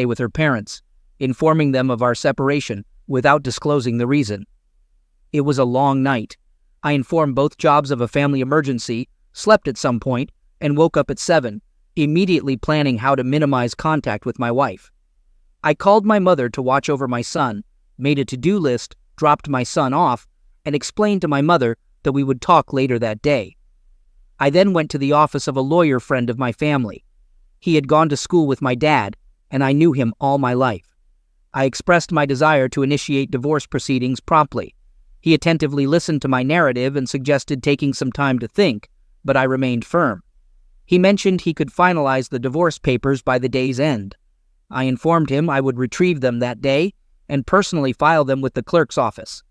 with her parents, informing them of our separation without disclosing the reason. It was a long night. I informed both jobs of a family emergency, slept at some point, and woke up at 7, immediately planning how to minimize contact with my wife. I called my mother to watch over my son, made a to-do list, dropped my son off, and explained to my mother that we would talk later that day. I then went to the office of a lawyer friend of my family. He had gone to school with my dad, and I knew him all my life. I expressed my desire to initiate divorce proceedings promptly. He attentively listened to my narrative and suggested taking some time to think, but I remained firm. He mentioned he could finalize the divorce papers by the day's end. I informed him I would retrieve them that day and personally file them with the clerk's office.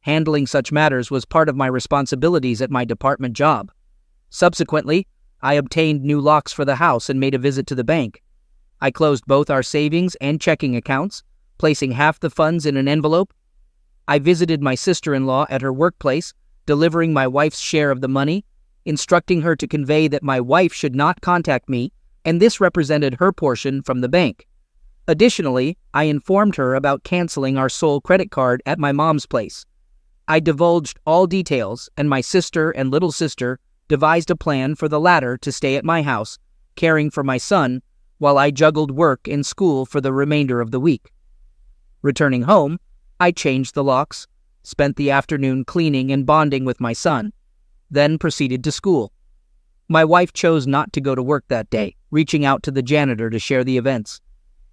Handling such matters was part of my responsibilities at my department job. Subsequently, I obtained new locks for the house and made a visit to the bank. I closed both our savings and checking accounts, placing half the funds in an envelope. I visited my sister-in-law at her workplace, delivering my wife's share of the money, instructing her to convey that my wife should not contact me, and this represented her portion from the bank. Additionally, I informed her about canceling our sole credit card at my mom's place. I divulged all details, and my sister and little sister devised a plan for the latter to stay at my house, caring for my son, while I juggled work and school for the remainder of the week. Returning home, I changed the locks, spent the afternoon cleaning and bonding with my son, then proceeded to school. My wife chose not to go to work that day, reaching out to the janitor to share the events.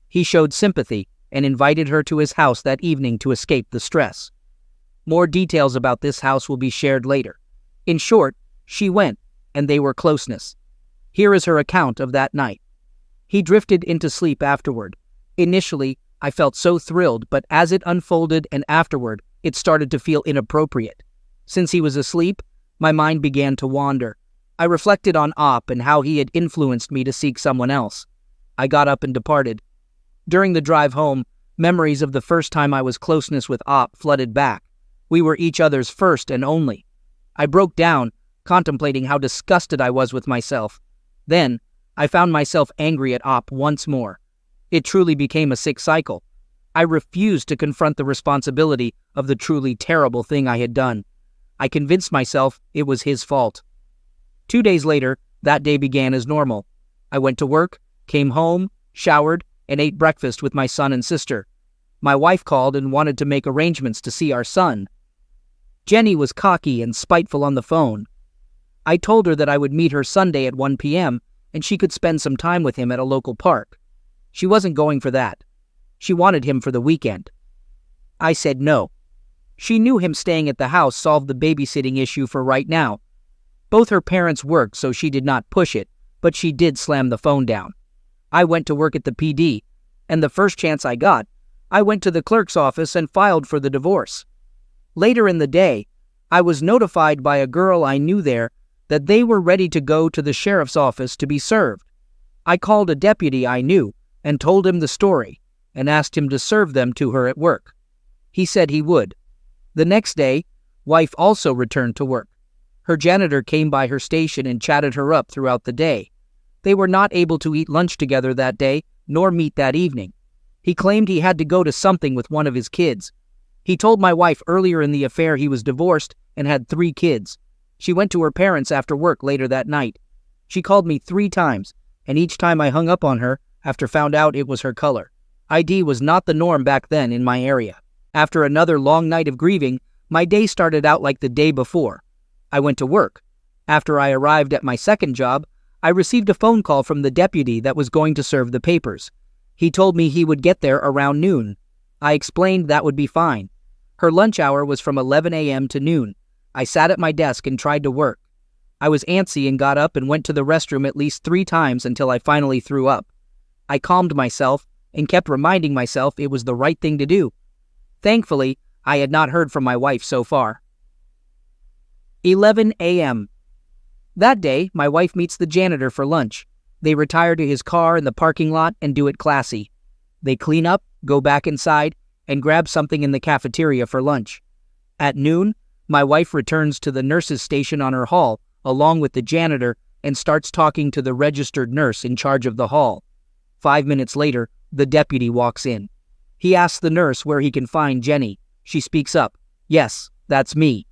He showed sympathy and invited her to his house that evening to escape the stress. More details about this house will be shared later. In short, she went, and they were closeness. Here is her account of that night. He drifted into sleep afterward. Initially, I felt so thrilled, but as it unfolded and afterward, it started to feel inappropriate. Since he was asleep, my mind began to wander. I reflected on Op and how he had influenced me to seek someone else. I got up and departed. During the drive home, memories of the first time I was closeness with Op flooded back. We were each other's first and only. I broke down, contemplating how disgusted I was with myself. Then, I found myself angry at Op once more. It truly became a sick cycle. I refused to confront the responsibility of the truly terrible thing I had done. I convinced myself it was his fault. 2 days later, that day began as normal. I went to work, came home, showered, and ate breakfast with my son and sister. My wife called and wanted to make arrangements to see our son. Jenny was cocky and spiteful on the phone. I told her that I would meet her Sunday at 1 p.m. and she could spend some time with him at a local park. She wasn't going for that. She wanted him for the weekend. I said no. She knew him staying at the house solved the babysitting issue for right now. Both her parents worked, so she did not push it, but she did slam the phone down. I went to work at the PD, and the first chance I got, I went to the clerk's office and filed for the divorce. Later in the day, I was notified by a girl I knew there that they were ready to go to the sheriff's office to be served. I called a deputy I knew and told him the story and asked him to serve them to her at work. He said he would. The next day, wife also returned to work. Her janitor came by her station and chatted her up throughout the day. They were not able to eat lunch together that day, nor meet that evening. He claimed he had to go to something with one of his kids. He told my wife earlier in the affair he was divorced and had 3 kids. She went to her parents after work later that night. She called me 3 times, and each time I hung up on her after found out it was her color. ID was not the norm back then in my area. After another long night of grieving, my day started out like the day before. I went to work. After I arrived at my second job, I received a phone call from the deputy that was going to serve the papers. He told me he would get there around noon. I explained that would be fine. Her lunch hour was from 11 a.m. to noon. I sat at my desk and tried to work. I was antsy and got up and went to the restroom at least 3 times until I finally threw up. I calmed myself and kept reminding myself it was the right thing to do. Thankfully, I had not heard from my wife so far. 11 a.m. That day, my wife meets the janitor for lunch. They retire to his car in the parking lot and do it classy. They clean up, go back inside, and grab something in the cafeteria for lunch. At noon, my wife returns to the nurse's station on her hall, along with the janitor, and starts talking to the registered nurse in charge of the hall. 5 minutes later, The deputy walks in. He asks the nurse where he can find Jenny. She speaks up. "Yes, that's me."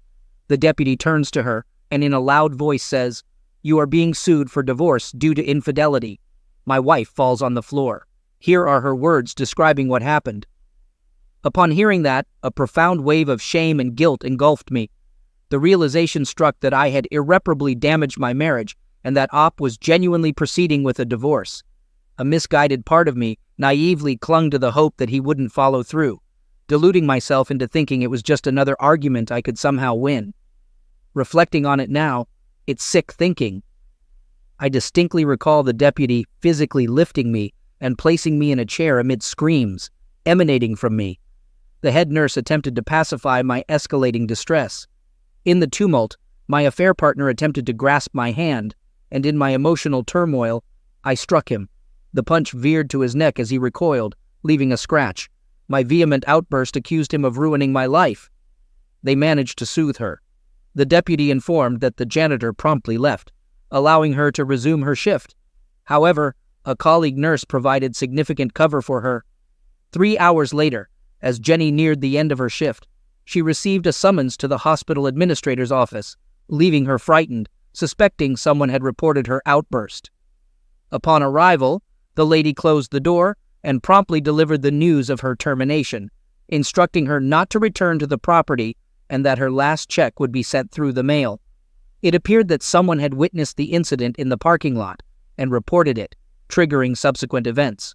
The deputy turns to her and in a loud voice says, "You are being sued for divorce due to infidelity." My wife falls on the floor. Here are her words describing what happened. Upon hearing that, a profound wave of shame and guilt engulfed me. The realization struck that I had irreparably damaged my marriage and that Op was genuinely proceeding with a divorce. A misguided part of me naively clung to the hope that he wouldn't follow through, deluding myself into thinking it was just another argument I could somehow win. Reflecting on it now, it's sick thinking. I distinctly recall the deputy physically lifting me and placing me in a chair amid screams emanating from me. The head nurse attempted to pacify my escalating distress. In the tumult, my affair partner attempted to grasp my hand, and in my emotional turmoil, I struck him. The punch veered to his neck as he recoiled, leaving a scratch. My vehement outburst accused him of ruining my life. They managed to soothe her. The deputy informed that the janitor promptly left, allowing her to resume her shift. However, a colleague nurse provided significant cover for her. 3 hours later, as Jenny neared the end of her shift, she received a summons to the hospital administrator's office, leaving her frightened, suspecting someone had reported her outburst. Upon arrival, the lady closed the door and promptly delivered the news of her termination, instructing her not to return to the property and that her last check would be sent through the mail. It appeared that someone had witnessed the incident in the parking lot and reported it, triggering subsequent events.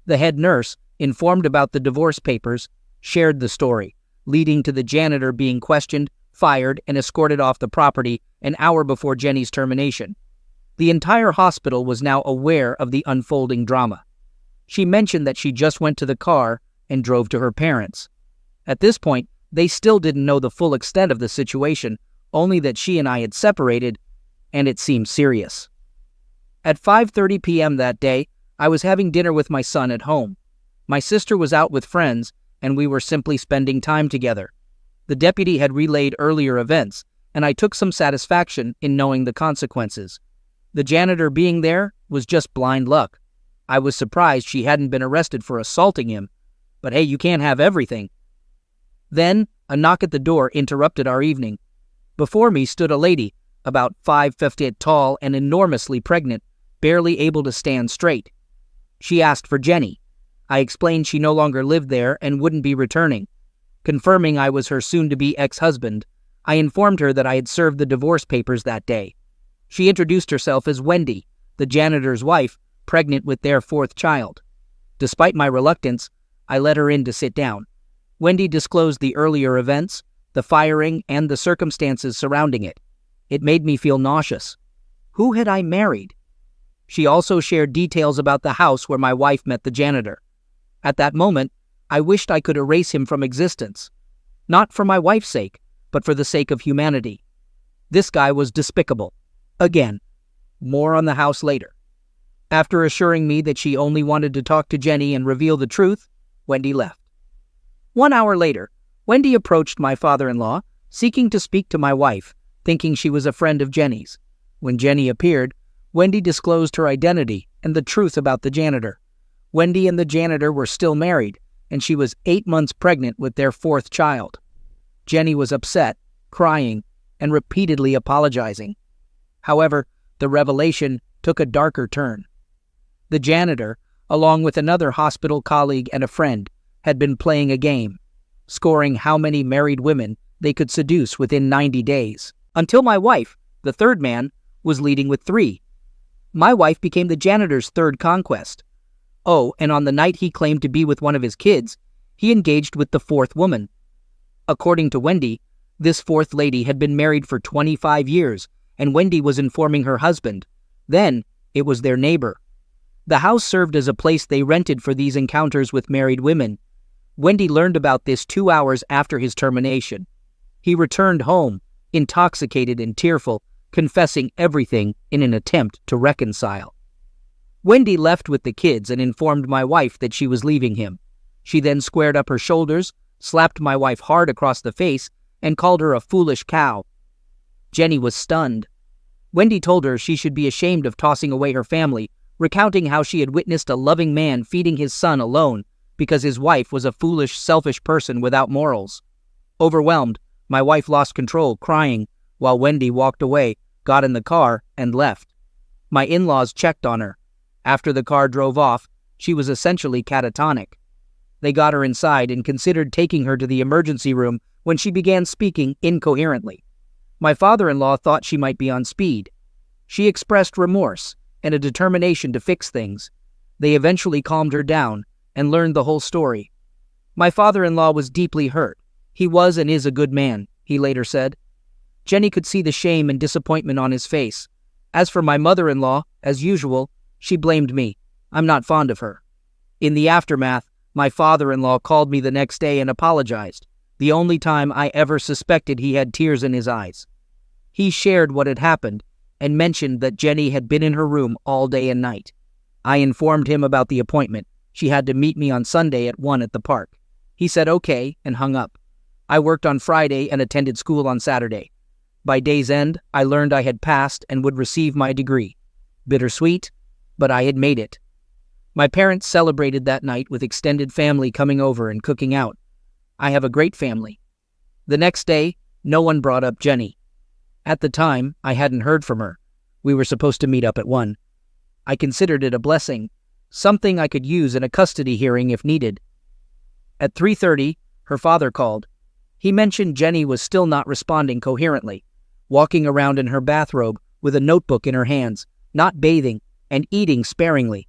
The head nurse, informed about the divorce papers, shared the story, leading to the janitor being questioned, fired, and escorted off the property an hour before Jenny's termination. The entire hospital was now aware of the unfolding drama. She mentioned that she just went to the car and drove to her parents. At this point, they still didn't know the full extent of the situation, only that she and I had separated, and it seemed serious. At 5:30 p.m. that day, I was having dinner with my son at home. My sister was out with friends, and we were simply spending time together. The deputy had relayed earlier events, and I took some satisfaction in knowing the consequences. The janitor being there was just blind luck. I was surprised she hadn't been arrested for assaulting him, but hey, you can't have everything. Then, a knock at the door interrupted our evening. Before me stood a lady, about 5'8" tall and enormously pregnant, barely able to stand straight. She asked for Jenny. I explained she no longer lived there and wouldn't be returning. Confirming I was her soon-to-be ex-husband, I informed her that I had served the divorce papers that day. She introduced herself as Wendy, the janitor's wife, pregnant with their 4th child. Despite my reluctance, I let her in to sit down. Wendy disclosed the earlier events, the firing, and the circumstances surrounding it. It made me feel nauseous. Who had I married? She also shared details about the house where my wife met the janitor. At that moment, I wished I could erase him from existence. Not for my wife's sake, but for the sake of humanity. This guy was despicable. Again. More on the house later. After assuring me that she only wanted to talk to Jenny and reveal the truth, Wendy left. 1 hour later, Wendy approached my father-in-law, seeking to speak to my wife, thinking she was a friend of Jenny's. When Jenny appeared, Wendy disclosed her identity and the truth about the janitor. Wendy and the janitor were still married, and she was 8 months pregnant with their 4th child. Jenny was upset, crying, and repeatedly apologizing. However, the revelation took a darker turn. The janitor, along with another hospital colleague and a friend, had been playing a game, scoring how many married women they could seduce within 90 days, until my wife, the 3rd man, was leading with 3. My wife became the janitor's 3rd conquest. Oh, and on the night he claimed to be with one of his kids, he engaged with the 4th woman. According to Wendy, this 4th lady had been married for 25 years, and Wendy was informing her husband. Then, it was their neighbor. The house served as a place they rented for these encounters with married women. Wendy learned about this 2 hours after his termination. He returned home, intoxicated and tearful, confessing everything in an attempt to reconcile. Wendy left with the kids and informed my wife that she was leaving him. She then squared up her shoulders, slapped my wife hard across the face, and called her a foolish cow. Jenny was stunned. Wendy told her she should be ashamed of tossing away her family, recounting how she had witnessed a loving man feeding his son alone because his wife was a foolish, selfish person without morals. Overwhelmed, my wife lost control, crying, while Wendy walked away, got in the car, and left. My in-laws checked on her. After the car drove off, she was essentially catatonic. They got her inside and considered taking her to the emergency room when she began speaking incoherently. My father-in-law thought she might be on speed. She expressed remorse and a determination to fix things. They eventually calmed her down and learned the whole story. My father-in-law was deeply hurt. He was and is a good man, he later said. Jenny could see the shame and disappointment on his face. As for my mother-in-law, as usual, she blamed me. I'm not fond of her. In the aftermath, my father-in-law called me the next day and apologized, the only time I ever suspected he had tears in his eyes. He shared what had happened and mentioned that Jenny had been in her room all day and night. I informed him about the appointment. She had to meet me on Sunday at 1 at the park. He said okay and hung up. I worked on Friday and attended school on Saturday. By day's end, I learned I had passed and would receive my degree. Bittersweet, but I had made it. My parents celebrated that night with extended family coming over and cooking out. I have a great family. The next day, no one brought up Jenny. At the time, I hadn't heard from her. We were supposed to meet up at 1. I considered it a blessing, something I could use in a custody hearing if needed. At 3:30, her father called. He mentioned Jenny was still not responding coherently, walking around in her bathrobe with a notebook in her hands, not bathing, and eating sparingly.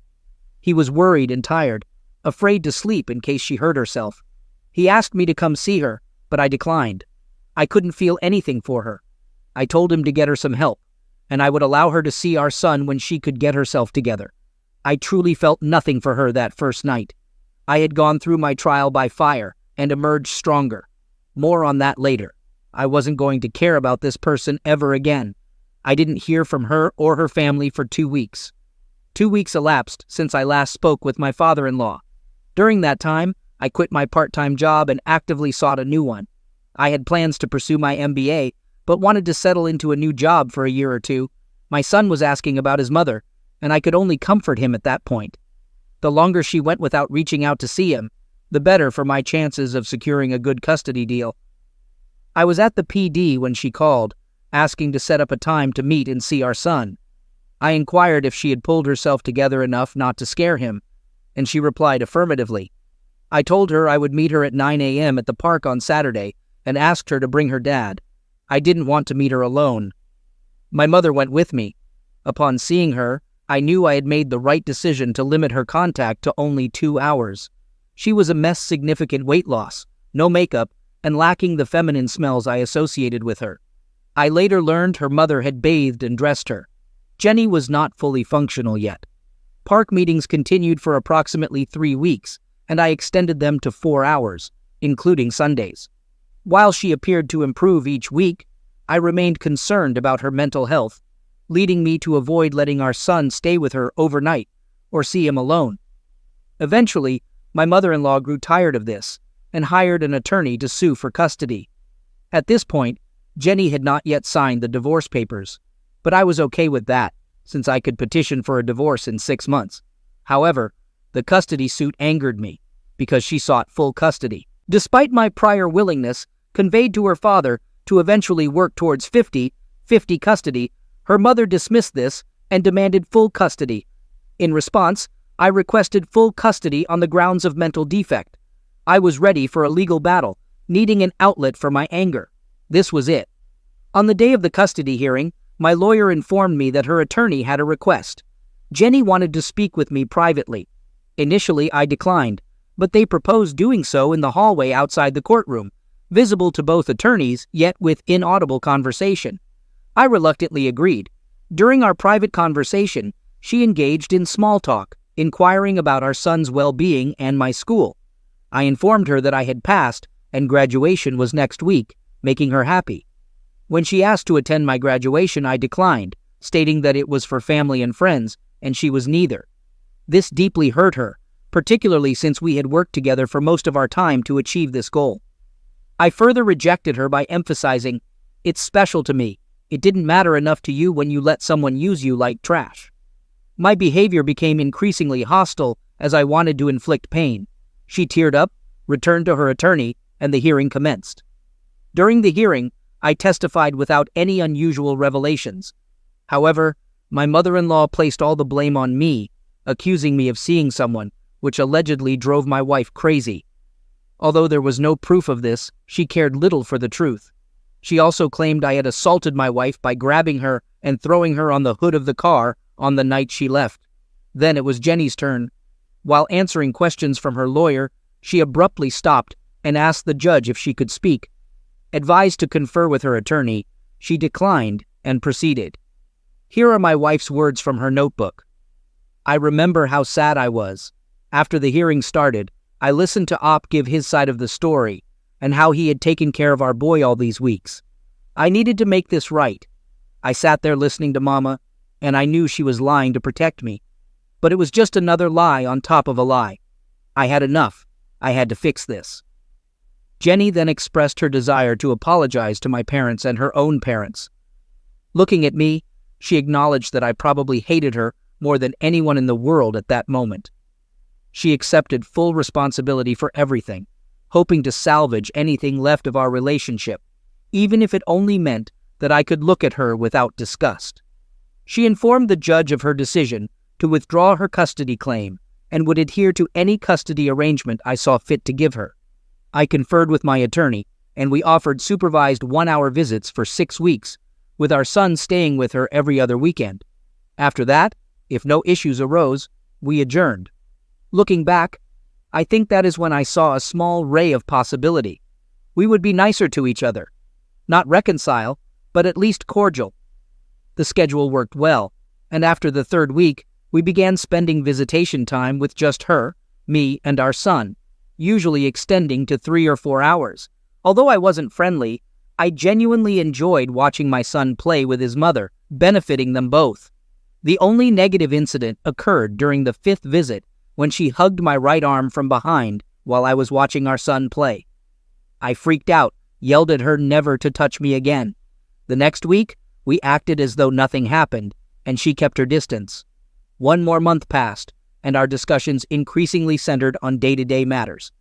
He was worried and tired, afraid to sleep in case she hurt herself. He asked me to come see her, but I declined. I couldn't feel anything for her. I told him to get her some help, and I would allow her to see our son when she could get herself together. I truly felt nothing for her that first night. I had gone through my trial by fire and emerged stronger. More on that later. I wasn't going to care about this person ever again. I didn't hear from her or her family for 2 weeks. 2 weeks elapsed since I last spoke with my father-in-law. During that time, I quit my part-time job and actively sought a new one. I had plans to pursue my MBA, but wanted to settle into a new job for a year or 2. My son was asking about his mother, and I could only comfort him at that point. The longer she went without reaching out to see him, the better for my chances of securing a good custody deal. I was at the PD when she called, asking to set up a time to meet and see our son. I inquired if she had pulled herself together enough not to scare him, and she replied affirmatively. I told her I would meet her at 9 a.m. at the park on Saturday and asked her to bring her dad. I didn't want to meet her alone. My mother went with me. Upon seeing her, I knew I had made the right decision to limit her contact to only 2 hours. She was a mess, significant weight loss, no makeup, and lacking the feminine smells I associated with her. I later learned her mother had bathed and dressed her. Jenny was not fully functional yet. Park meetings continued for approximately 3 weeks, and I extended them to 4 hours, including Sundays. While she appeared to improve each week, I remained concerned about her mental health, leading me to avoid letting our son stay with her overnight or see him alone. Eventually, my mother-in-law grew tired of this and hired an attorney to sue for custody. At this point, Jenny had not yet signed the divorce papers, but I was okay with that, since I could petition for a divorce in 6 months. However, the custody suit angered me, because she sought full custody. Despite my prior willingness, conveyed to her father, to eventually work towards 50-50 custody, her mother dismissed this and demanded full custody. In response, I requested full custody on the grounds of mental defect. I was ready for a legal battle, needing an outlet for my anger. This was it. On the day of the custody hearing, my lawyer informed me that her attorney had a request. Jenny wanted to speak with me privately. Initially, I declined, but they proposed doing so in the hallway outside the courtroom, visible to both attorneys, yet with inaudible conversation. I reluctantly agreed. During our private conversation, she engaged in small talk, inquiring about our son's well-being and my school. I informed her that I had passed and graduation was next week, making her happy. When she asked to attend my graduation, I declined, stating that it was for family and friends, and she was neither. This deeply hurt her, particularly since we had worked together for most of our time to achieve this goal. I further rejected her by emphasizing, "It's special to me. It didn't matter enough to you when you let someone use you like trash." My behavior became increasingly hostile as I wanted to inflict pain. She teared up, returned to her attorney, and the hearing commenced. During the hearing, I testified without any unusual revelations. However, my mother-in-law placed all the blame on me, accusing me of seeing someone, which allegedly drove my wife crazy. Although there was no proof of this, she cared little for the truth. She also claimed I had assaulted my wife by grabbing her and throwing her on the hood of the car on the night she left. Then it was Jenny's turn. While answering questions from her lawyer, she abruptly stopped and asked the judge if she could speak. Advised to confer with her attorney, she declined and proceeded. Here are my wife's words from her notebook. I remember how sad I was. After the hearing started, I listened to Op give his side of the story and how he had taken care of our boy all these weeks. I needed to make this right. I sat there listening to Mama, and I knew she was lying to protect me. But it was just another lie on top of a lie. I had enough. I had to fix this. Jenny then expressed her desire to apologize to my parents and her own parents. Looking at me, she acknowledged that I probably hated her more than anyone in the world at that moment. She accepted full responsibility for everything, hoping to salvage anything left of our relationship, even if it only meant that I could look at her without disgust. She informed the judge of her decision to withdraw her custody claim and would adhere to any custody arrangement I saw fit to give her. I conferred with my attorney, and we offered supervised 1-hour visits for 6 weeks, with our son staying with her every other weekend. After that, if no issues arose, we adjourned. Looking back, I think that is when I saw a small ray of possibility. We would be nicer to each other. Not reconcile, but at least cordial. The schedule worked well, and after the 3rd week, we began spending visitation time with just her, me, and our son, usually extending to 3 or 4 hours. Although I wasn't friendly, I genuinely enjoyed watching my son play with his mother, benefiting them both. The only negative incident occurred during the 5th visit when she hugged my right arm from behind while I was watching our son play. I freaked out, yelled at her never to touch me again. The next week, we acted as though nothing happened, and she kept her distance. 1 more month passed, and our discussions increasingly centered on day-to-day matters.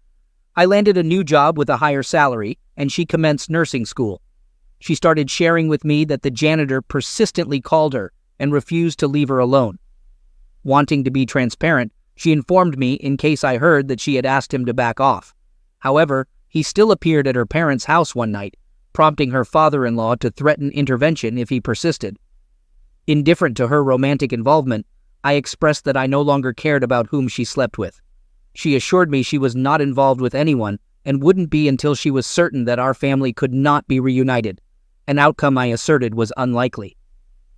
I landed a new job with a higher salary, and she commenced nursing school. She started sharing with me that the janitor persistently called her and refused to leave her alone. Wanting to be transparent, she informed me in case I heard that she had asked him to back off. However, he still appeared at her parents' house one night, prompting her father-in-law to threaten intervention if he persisted. Indifferent to her romantic involvement, I expressed that I no longer cared about whom she slept with. She assured me she was not involved with anyone and wouldn't be until she was certain that our family could not be reunited, an outcome I asserted was unlikely.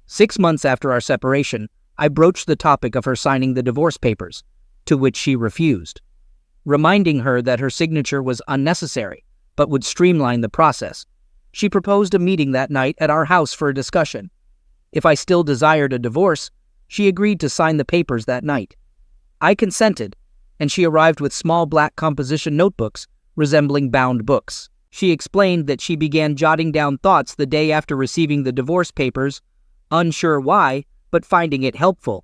6 months after our separation, I broached the topic of her signing the divorce papers, to which she refused, reminding her that her signature was unnecessary, but would streamline the process. She proposed a meeting that night at our house for a discussion. If I still desired a divorce, she agreed to sign the papers that night. I consented, and she arrived with small black composition notebooks resembling bound books. She explained that she began jotting down thoughts the day after receiving the divorce papers, unsure why, but finding it helpful.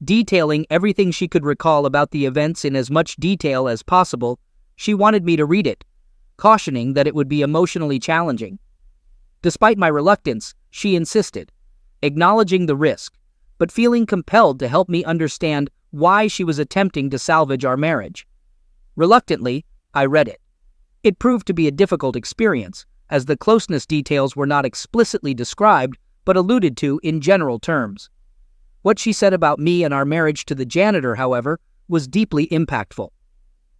Detailing everything she could recall about the events in as much detail as possible, she wanted me to read it, cautioning that it would be emotionally challenging. Despite my reluctance, she insisted, acknowledging the risk, but feeling compelled to help me understand why she was attempting to salvage our marriage. Reluctantly, I read it. It proved to be a difficult experience, as the closeness details were not explicitly described, but alluded to in general terms. What she said about me and our marriage to the janitor, however, was deeply impactful.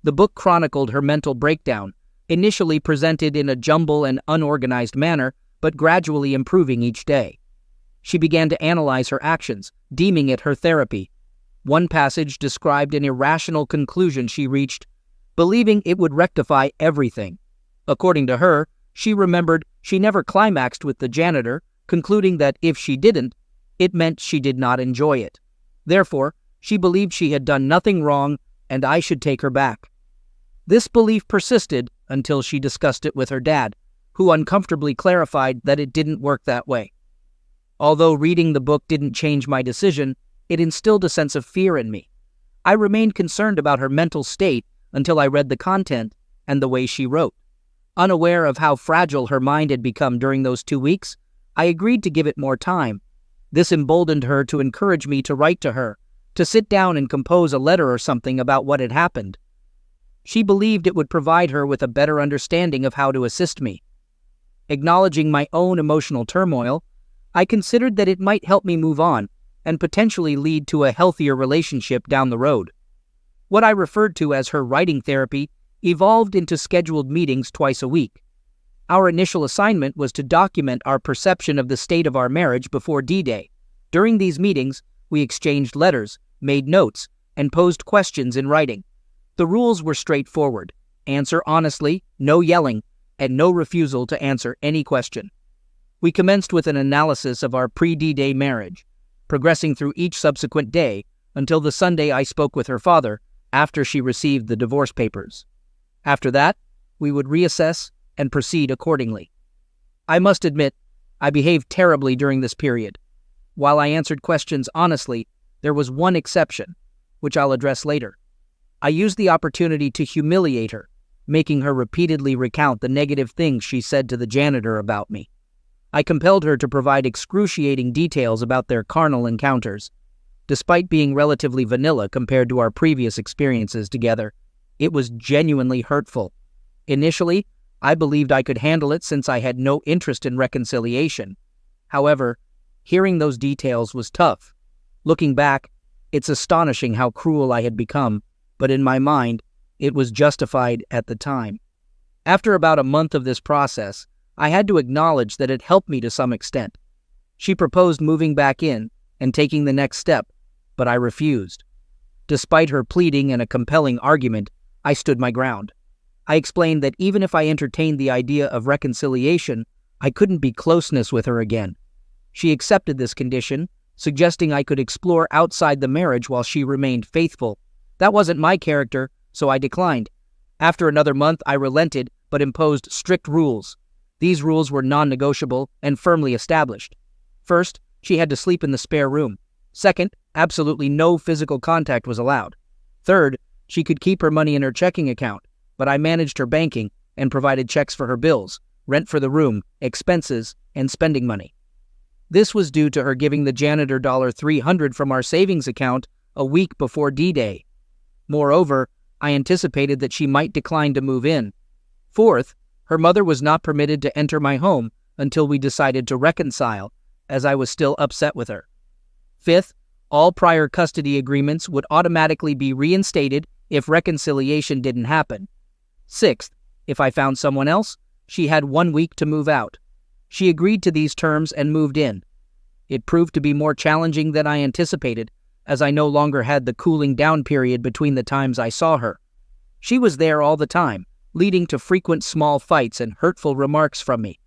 The book chronicled her mental breakdown, initially presented in a jumble and unorganized manner, but gradually improving each day. She began to analyze her actions, deeming it her therapy. One passage described an irrational conclusion she reached, believing it would rectify everything. According to her, she remembered she never climaxed with the janitor, concluding that if she didn't, it meant she did not enjoy it. Therefore, she believed she had done nothing wrong and I should take her back. This belief persisted until she discussed it with her dad, who uncomfortably clarified that it didn't work that way. Although reading the book didn't change my decision, It instilled a sense of fear in me. I remained concerned about her mental state until I read the content and the way she wrote. Unaware of how fragile her mind had become during those 2 weeks, I agreed to give it more time. This emboldened her to encourage me to write to her, to sit down and compose a letter or something about what had happened. She believed it would provide her with a better understanding of how to assist me. Acknowledging my own emotional turmoil, I considered that it might help me move on and potentially lead to a healthier relationship down the road. What I referred to as her writing therapy evolved into scheduled meetings twice a week. Our initial assignment was to document our perception of the state of our marriage before D-Day. During these meetings, we exchanged letters, made notes, and posed questions in writing. The rules were straightforward: answer honestly, no yelling, and no refusal to answer any question. We commenced with an analysis of our pre-D-Day marriage, progressing through each subsequent day until the Sunday I spoke with her father after she received the divorce papers. After that, we would reassess and proceed accordingly. I must admit, I behaved terribly during this period. While I answered questions honestly, there was one exception, which I'll address later. I used the opportunity to humiliate her, making her repeatedly recount the negative things she said to the janitor about me. I compelled her to provide excruciating details about their carnal encounters. Despite being relatively vanilla compared to our previous experiences together, it was genuinely hurtful. Initially, I believed I could handle it since I had no interest in reconciliation. However, hearing those details was tough. Looking back, it's astonishing how cruel I had become, but in my mind, it was justified at the time. After about a month of this process, I had to acknowledge that it helped me to some extent. She proposed moving back in and taking the next step, but I refused. Despite her pleading and a compelling argument, I stood my ground. I explained that even if I entertained the idea of reconciliation, I couldn't be closeness with her again. She accepted this condition, suggesting I could explore outside the marriage while she remained faithful. That wasn't my character, so I declined. After another month, I relented but imposed strict rules. These rules were non-negotiable and firmly established. First, she had to sleep in the spare room. Second, absolutely no physical contact was allowed. Third, she could keep her money in her checking account, but I managed her banking and provided checks for her bills, rent for the room, expenses, and spending money. This was due to her giving the janitor $300 from our savings account a week before D-Day. Moreover, I anticipated that she might decline to move in. Fourth, her mother was not permitted to enter my home until we decided to reconcile, as I was still upset with her. Fifth, all prior custody agreements would automatically be reinstated if reconciliation didn't happen. Sixth, if I found someone else, she had 1 week to move out. She agreed to these terms and moved in. It proved to be more challenging than I anticipated, as I no longer had the cooling down period between the times I saw her. She was there all the time, leading to frequent small fights and hurtful remarks from me.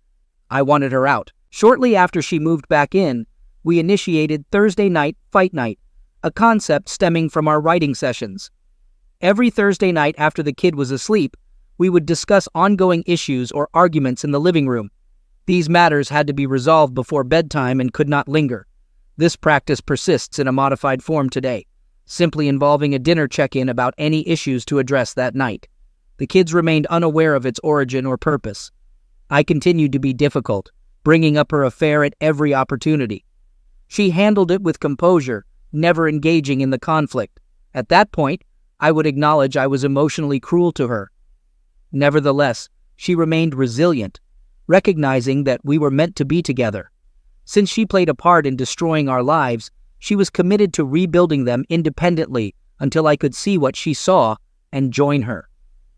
I wanted her out. Shortly after she moved back in, we initiated Thursday night fight night, a concept stemming from our writing sessions. Every Thursday night after the kid was asleep, we would discuss ongoing issues or arguments in the living room. These matters had to be resolved before bedtime and could not linger. This practice persists in a modified form today, simply involving a dinner check-in about any issues to address that night. The kids remained unaware of its origin or purpose. I continued to be difficult, bringing up her affair at every opportunity. She handled it with composure, never engaging in the conflict. At that point, I would acknowledge I was emotionally cruel to her. Nevertheless, she remained resilient, recognizing that we were meant to be together. Since she played a part in destroying our lives, she was committed to rebuilding them independently until I could see what she saw and join her.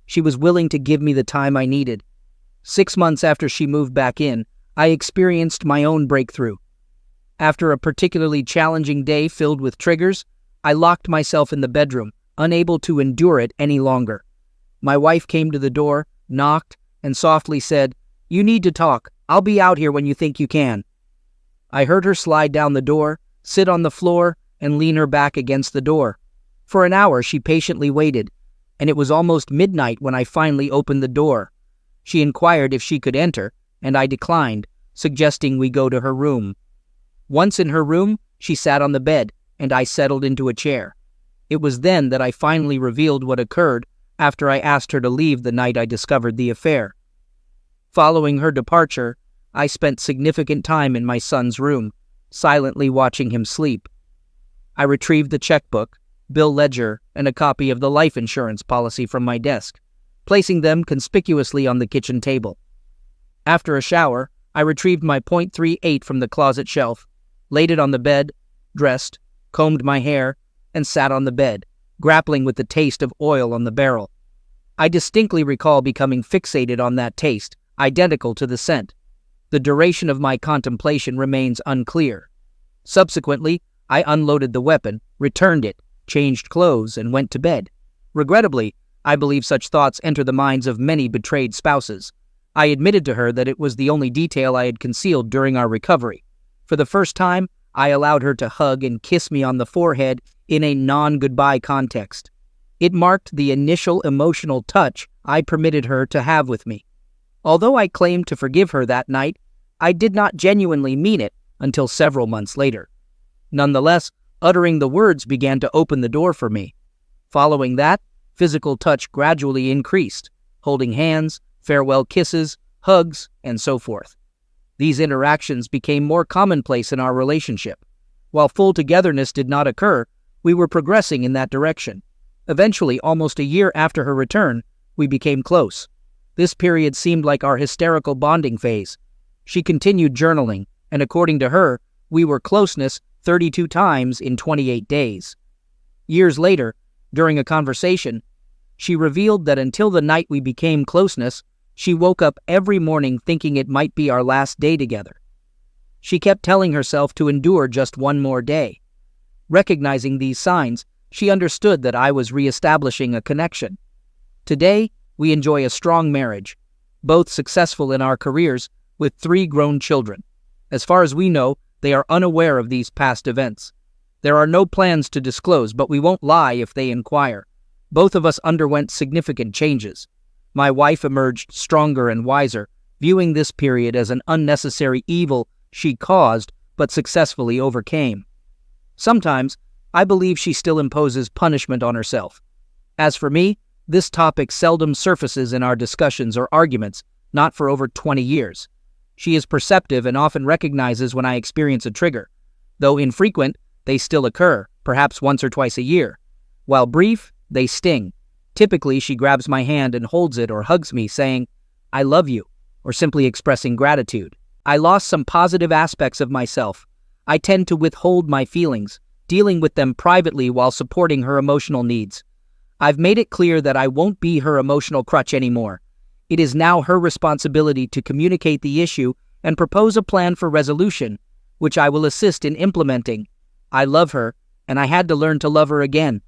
She was willing to give me the time I needed. 6 months after she moved back in, I experienced my own breakthrough. After a particularly challenging day filled with triggers, I locked myself in the bedroom, unable to endure it any longer. My wife came to the door, knocked, and softly said, "You need to talk. I'll be out here when you think you can." I heard her slide down the door, sit on the floor, and lean her back against the door. For an hour she patiently waited, and it was almost midnight when I finally opened the door. She inquired if she could enter, and I declined, suggesting we go to her room. Once in her room, she sat on the bed and I settled into a chair. It was then that I finally revealed what occurred after I asked her to leave the night I discovered the affair. Following her departure, I spent significant time in my son's room, silently watching him sleep. I retrieved the checkbook, bill ledger, and a copy of the life insurance policy from my desk, placing them conspicuously on the kitchen table. After a shower, I retrieved my .38 from the closet shelf, laid it on the bed, dressed, combed my hair, and sat on the bed, grappling with the taste of oil on the barrel. I distinctly recall becoming fixated on that taste, identical to the scent. The duration of my contemplation remains unclear. Subsequently, I unloaded the weapon, returned it, changed clothes, and went to bed. Regrettably, I believe such thoughts enter the minds of many betrayed spouses. I admitted to her that it was the only detail I had concealed during our recovery. For the first time, I allowed her to hug and kiss me on the forehead in a non-goodbye context. It marked the initial emotional touch I permitted her to have with me. Although I claimed to forgive her that night, I did not genuinely mean it until several months later. Nonetheless, uttering the words began to open the door for me. Following that, physical touch gradually increased, holding hands, farewell kisses, hugs, and so forth. These interactions became more commonplace in our relationship. While full togetherness did not occur, we were progressing in that direction. Eventually, almost a year after her return, we became close. This period seemed like our hysterical bonding phase. She continued journaling, and according to her, we were closeness 32 times in 28 days. Years later, during a conversation, she revealed that until the night we became closeness, she woke up every morning thinking it might be our last day together. She kept telling herself to endure just one more day. Recognizing these signs, she understood that I was reestablishing a connection. Today, we enjoy a strong marriage, both successful in our careers, with 3 grown children. As far as we know, they are unaware of these past events. There are no plans to disclose, but we won't lie if they inquire. Both of us underwent significant changes. My wife emerged stronger and wiser, viewing this period as an unnecessary evil she caused but successfully overcame. Sometimes, I believe she still imposes punishment on herself. As for me, this topic seldom surfaces in our discussions or arguments, not for over 20 years. She is perceptive and often recognizes when I experience a trigger. Though infrequent, they still occur, perhaps once or twice a year. While brief, they sting. Typically, she grabs my hand and holds it or hugs me, saying, "I love you," or simply expressing gratitude. I lost some positive aspects of myself. I tend to withhold my feelings, dealing with them privately while supporting her emotional needs. I've made it clear that I won't be her emotional crutch anymore. It is now her responsibility to communicate the issue and propose a plan for resolution, which I will assist in implementing. I love her, and I had to learn to love her again.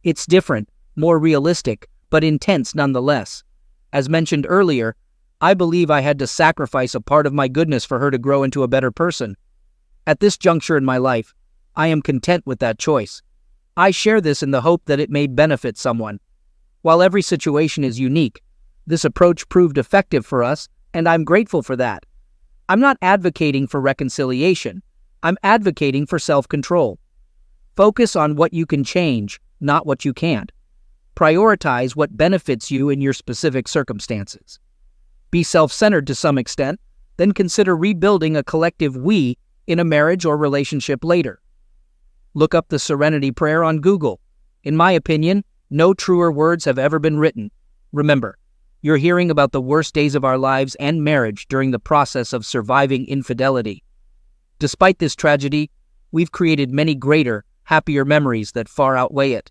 It's different, more realistic, but intense nonetheless. As mentioned earlier, I believe I had to sacrifice a part of my goodness for her to grow into a better person. At this juncture in my life, I am content with that choice. I share this in the hope that it may benefit someone. While every situation is unique, this approach proved effective for us, and I'm grateful for that. I'm not advocating for reconciliation. I'm advocating for self-control. Focus on what you can change, not what you can't. Prioritize what benefits you in your specific circumstances. Be self-centered to some extent, then consider rebuilding a collective we in a marriage or relationship later. Look up the Serenity Prayer on Google. In my opinion, no truer words have ever been written. Remember, you're hearing about the worst days of our lives and marriage during the process of surviving infidelity. Despite this tragedy, we've created many greater, happier memories that far outweigh it.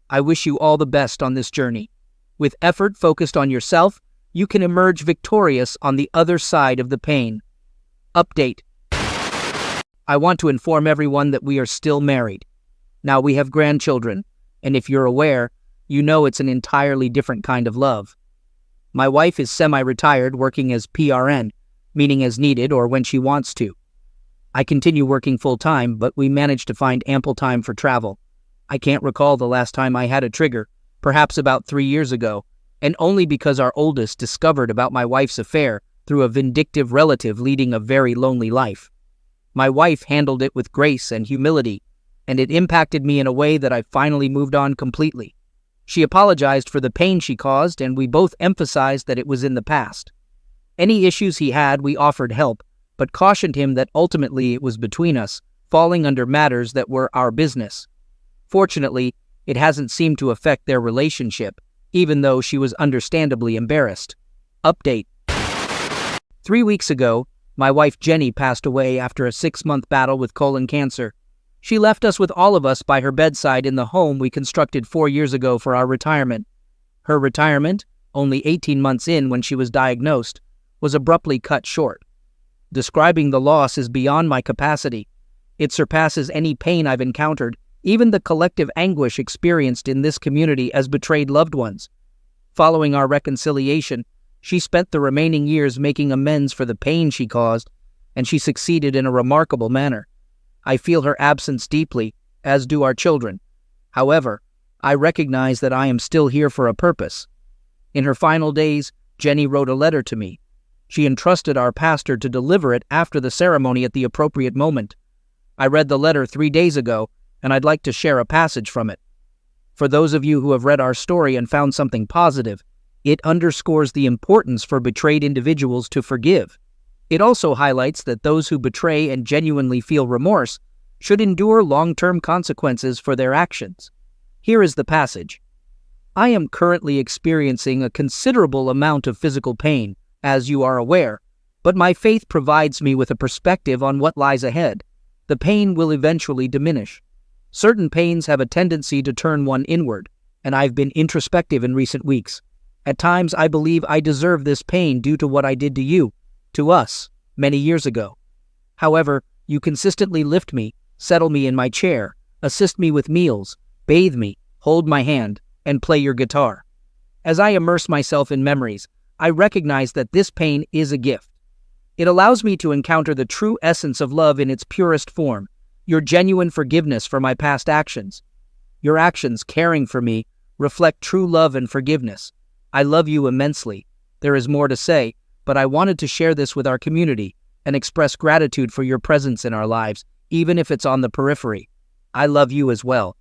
I wish you all the best on this journey. With effort focused on yourself, you can emerge victorious on the other side of the pain. Update. I want to inform everyone that we are still married. Now we have grandchildren, and if you're aware, you know it's an entirely different kind of love. My wife is semi-retired, working as PRN, meaning as needed or when she wants to. I continue working full-time, but we manage to find ample time for travel. I can't recall the last time I had a trigger, perhaps about 3 years ago, and only because our oldest discovered about my wife's affair through a vindictive relative leading a very lonely life. My wife handled it with grace and humility, and it impacted me in a way that I finally moved on completely. She apologized for the pain she caused, and we both emphasized that it was in the past. Any issues he had, we offered help, but cautioned him that ultimately it was between us, falling under matters that were our business. Fortunately, it hasn't seemed to affect their relationship, even though she was understandably embarrassed. Update. 3 weeks ago, my wife Jenny passed away after a 6-month battle with colon cancer. She left us with all of us by her bedside in the home we constructed 4 years ago for our retirement. Her retirement, only 18 months in when she was diagnosed, was abruptly cut short. Describing the loss is beyond my capacity. It surpasses any pain I've encountered, even the collective anguish experienced in this community as betrayed loved ones. Following our reconciliation, she spent the remaining years making amends for the pain she caused, and she succeeded in a remarkable manner. I feel her absence deeply, as do our children. However, I recognize that I am still here for a purpose. In her final days, Jenny wrote a letter to me. She entrusted our pastor to deliver it after the ceremony at the appropriate moment. I read the letter 3 days ago, and I'd like to share a passage from it. For those of you who have read our story and found something positive, it underscores the importance for betrayed individuals to forgive. It also highlights that those who betray and genuinely feel remorse should endure long-term consequences for their actions. Here is the passage. I am currently experiencing a considerable amount of physical pain, as you are aware, but my faith provides me with a perspective on what lies ahead. The pain will eventually diminish. Certain pains have a tendency to turn one inward, and I've been introspective in recent weeks. At times, I believe I deserve this pain due to what I did to you, to us, many years ago. However, you consistently lift me, settle me in my chair, assist me with meals, bathe me, hold my hand, and play your guitar. As I immerse myself in memories, I recognize that this pain is a gift. It allows me to encounter the true essence of love in its purest form, your genuine forgiveness for my past actions. Your actions caring for me reflect true love and forgiveness. I love you immensely. There is more to say, but I wanted to share this with our community and express gratitude for your presence in our lives, even if it's on the periphery. I love you as well.